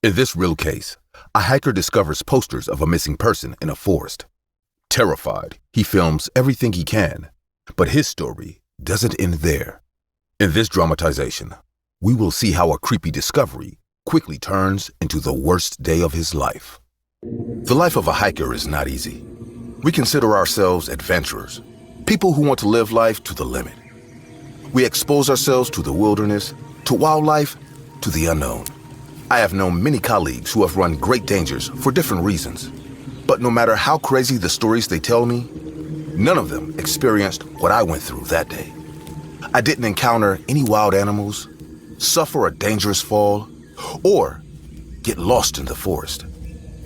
In this real case, a hiker discovers posters of a missing person in a forest. Terrified, he films everything he can, but his story doesn't end there. In this dramatization, we will see how a creepy discovery quickly turns into the worst day of his life. The life of a hiker is not easy. We consider ourselves adventurers, people who want to live life to the limit. We expose ourselves to the wilderness, to wildlife, to the unknown. I have known many colleagues who have run great dangers for different reasons. But no matter how crazy the stories they tell me, none of them experienced what I went through that day. I didn't encounter any wild animals, suffer a dangerous fall, or get lost in the forest.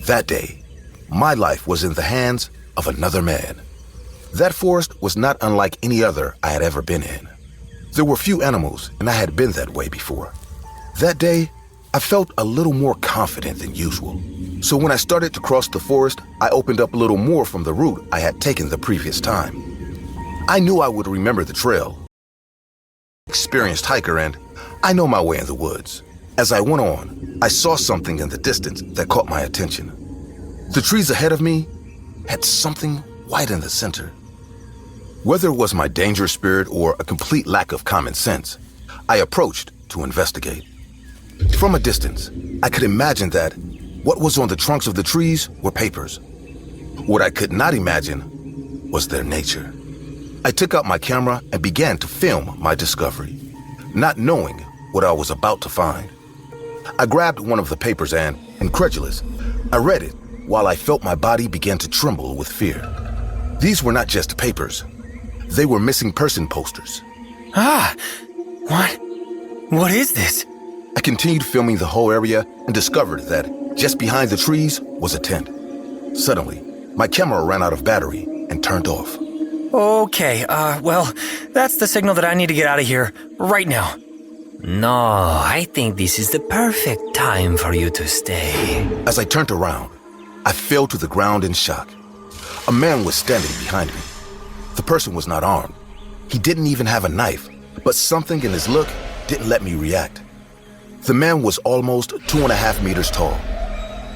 That day, my life was in the hands of another man. That forest was not unlike any other I had ever been in. There were few animals, and I had been that way before. That day, I felt a little more confident than usual. So when I started to cross the forest, I opened up a little more from the route I had taken the previous time. I knew I would remember the trail. Experienced hiker, and I know my way in the woods. As I went on, I saw something in the distance that caught my attention. The trees ahead of me had something white in the center. Whether it was my dangerous spirit or a complete lack of common sense, I approached to investigate. From a distance, I could imagine that what was on the trunks of the trees were papers. What I could not imagine was their nature. I took out my camera and began to film my discovery, not knowing what I was about to find. I grabbed one of the papers and, incredulous, I read it while I felt my body begin to tremble with fear. These were not just papers. They were missing person posters. What is this? I continued filming the whole area and discovered that just behind the trees was a tent. Suddenly, my camera ran out of battery and turned off. Okay, well, that's the signal that I need to get out of here right now. No, I think this is the perfect time for you to stay. As I turned around, I fell to the ground in shock. A man was standing behind me. The person was not armed. He didn't even have a knife, but something in his look didn't let me react. The man was almost 2.5 meters tall.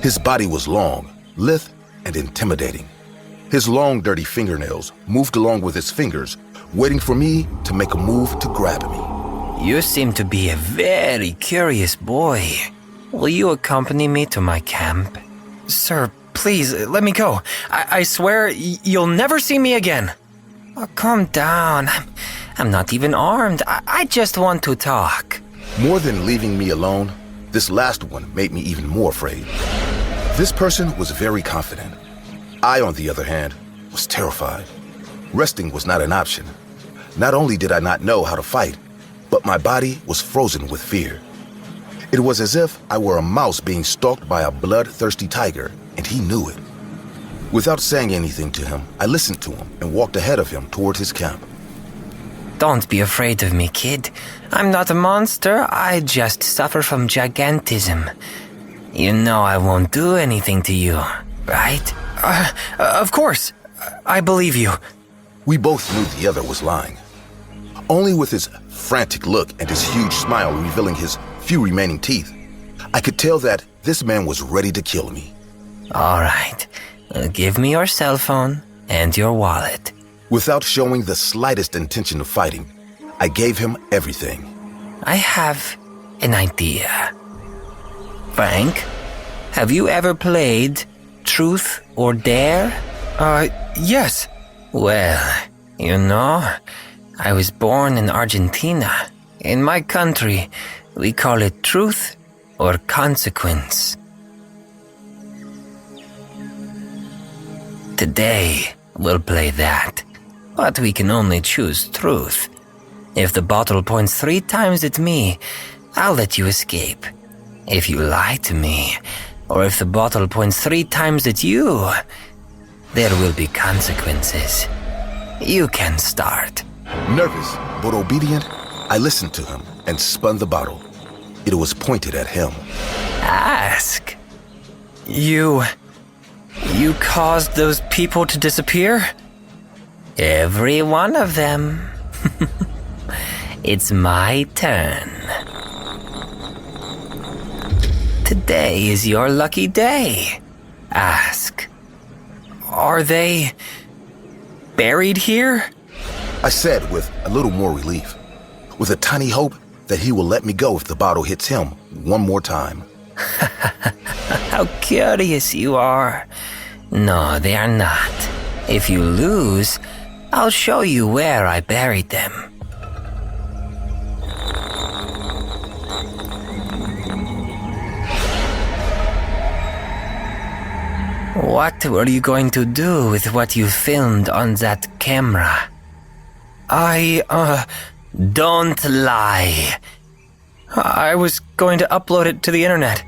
His body was long, lithe, and intimidating. His long, dirty fingernails moved along with his fingers, waiting for me to make a move to grab me. You seem to be a very curious boy. Will you accompany me to my camp? Sir, please, let me go. I swear you'll never see me again. Oh, calm down. I'm not even armed. I just want to talk. More than leaving me alone, this last one made me even more afraid. This person was very confident. I, on the other hand, was terrified. Resting was not an option. Not only did I not know how to fight, but my body was frozen with fear. It was as if I were a mouse being stalked by a bloodthirsty tiger, and he knew it. Without saying anything to him, I listened to him and walked ahead of him toward his camp. Don't be afraid of me, kid. I'm not a monster. I just suffer from gigantism. You know I won't do anything to you, right? Of course. I believe you. We both knew the other was lying. Only with his frantic look and his huge smile revealing his few remaining teeth, I could tell that this man was ready to kill me. All right. Give me your cell phone and your wallet. Without showing the slightest intention of fighting, I gave him everything. I have an idea. Frank, have you ever played Truth or Dare? Yes. Well, you know, I was born in Argentina. In my country, we call it truth or consequence. Today, we'll play that. But we can only choose truth. If the bottle points 3 times at me, I'll let you escape. If you lie to me, or if the bottle points 3 times at you, there will be consequences. You can start. Nervous but obedient, I listened to him and spun the bottle. It was pointed at him. Ask. You caused those people to disappear? Every one of them. It's my turn. Today is your lucky day. Ask, are they buried here? I said with a little more relief, with a tiny hope that he will let me go if the bottle hits him one more time. How curious you are. No, they are not. If you lose, I'll show you where I buried them. What were you going to do with what you filmed on that camera? Don't lie. I was going to upload it to the internet.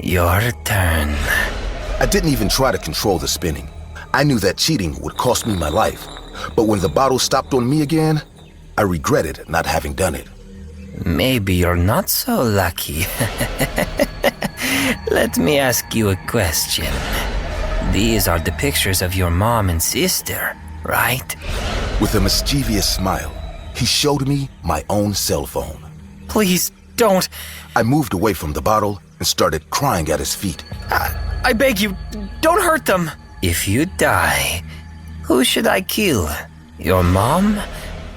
Your turn. I didn't even try to control the spinning. I knew that cheating would cost me my life. But when the bottle stopped on me again, I regretted not having done it. Maybe you're not so lucky. Let me ask you a question. These are the pictures of your mom and sister, right? With a mischievous smile, he showed me my own cell phone. Please don't. I moved away from the bottle and started crying at his feet. I beg you, don't hurt them. If you die, who should I kill? Your mom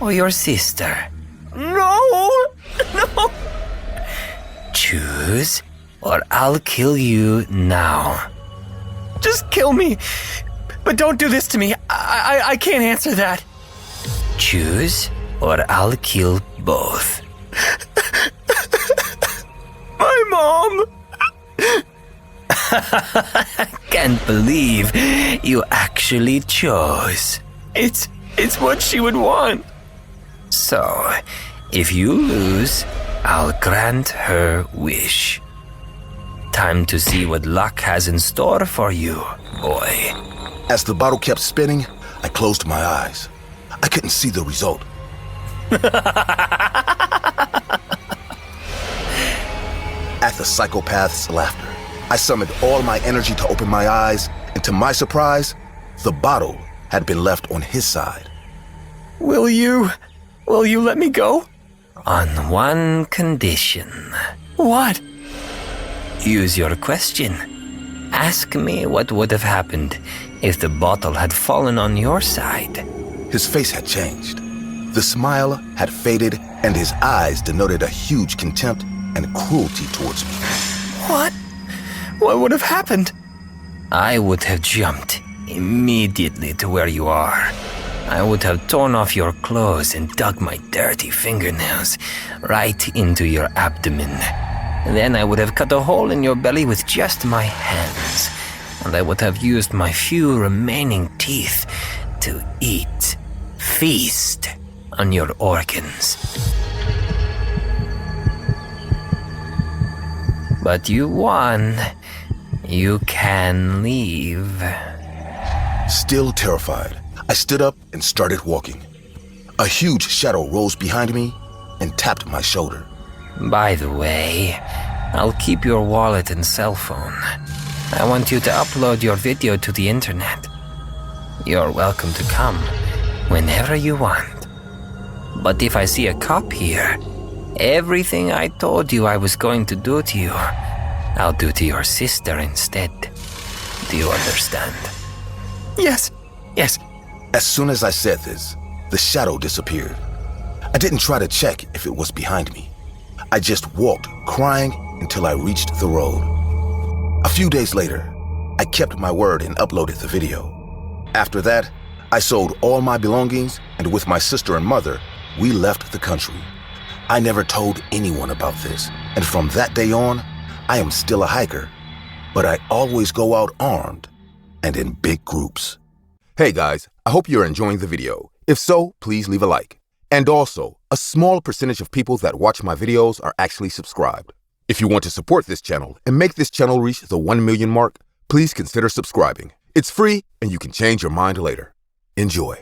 or your sister? No! Choose, or I'll kill you now. Just kill me, but don't do this to me. I can't answer that. Choose, or I'll kill both. My mom! Can't believe you actually chose. It's what she would want. So, if you lose, I'll grant her wish. Time to see what luck has in store for you, boy. As the bottle kept spinning, I closed my eyes. I couldn't see the result. At the psychopath's laughter, I summoned all my energy to open my eyes, and to my surprise, the bottle had been left on his side. Will you let me go? On one condition. What? Use your question. Ask me what would have happened if the bottle had fallen on your side. His face had changed. The smile had faded, and his eyes denoted a huge contempt and cruelty towards me. What? What would have happened? I would have jumped immediately to where you are. I would have torn off your clothes and dug my dirty fingernails right into your abdomen. Then I would have cut a hole in your belly with just my hands, and I would have used my few remaining teeth to feast on your organs. But you won. You can leave. Still terrified, I stood up and started walking. A huge shadow rose behind me and tapped my shoulder. By the way, I'll keep your wallet and cell phone. I want you to upload your video to the internet. You're welcome to come whenever you want. But if I see a cop here, everything I told you I was going to do to you, I'll do to your sister instead. Do you understand? Yes. As soon as I said this, the shadow disappeared. I didn't try to check if it was behind me. I just walked, crying, until I reached the road. A few days later, I kept my word and uploaded the video. After that, I sold all my belongings, and with my sister and mother, we left the country. I never told anyone about this, and from that day on, I am still a hiker, but I always go out armed and in big groups. Hey guys, I hope you're enjoying the video. If so, please leave a like. And also, a small percentage of people that watch my videos are actually subscribed. If you want to support this channel and make this channel reach the 1 million mark, please consider subscribing. It's free and you can change your mind later. Enjoy.